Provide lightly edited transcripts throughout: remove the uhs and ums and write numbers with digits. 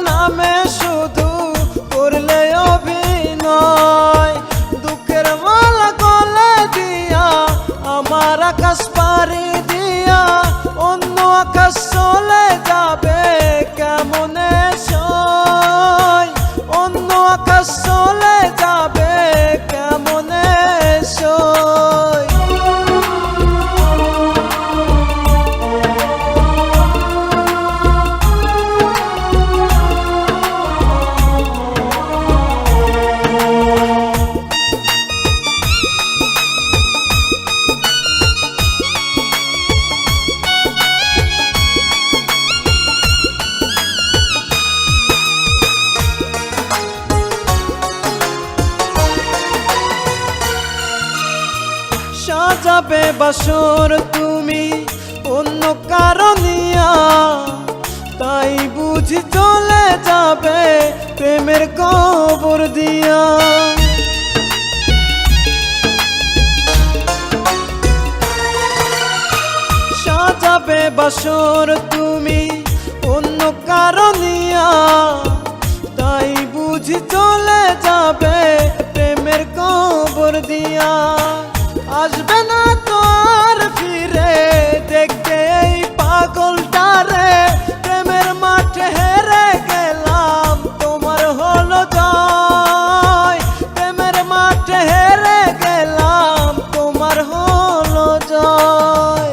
নামে শুধু করলে অভিনয়। দুঃখের মালা গলে দিয়া আমার আকাশ পাড়ি দিয়া অন্য আকাশ চলে যাবে কেমনে সয়, অন্য আকাশ চলে যাবে কেমনে সয়। সাজাবে বাসর তুমি অন্য কারণিয়া, তাই বুঝি চলে যাবে প্রেমের কবর দিয়া। সাজাবে বাসর তুমি অন্য কারণিয়া, তাই বুঝি চলে যাবে প্রেমের কবর দিয়া। আসবে না তো আর ফিরে দেখতে এই পাগলটারে, প্রেমের মাঠে হেরে গেলাম তোমার হলো জয়, প্রেমের মাঠে হেরে গেলাম তোমার হলো জয়।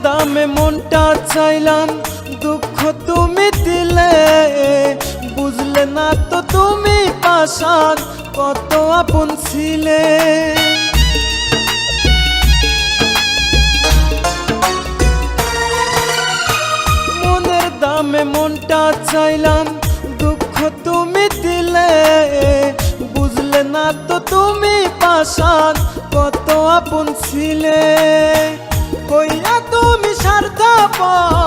দামে মনটা চাইলাম দুঃখ তুমি দিলে, বুঝলে না তো তুমি পাশান কত আপন ছিলে। মনের দামে মনটা চাইলাম দুঃখ তুমি দিলে, বুঝলে না তো তুমি পাশান কত আপন ছিলে। কইয়া তুমি স্বার্থপর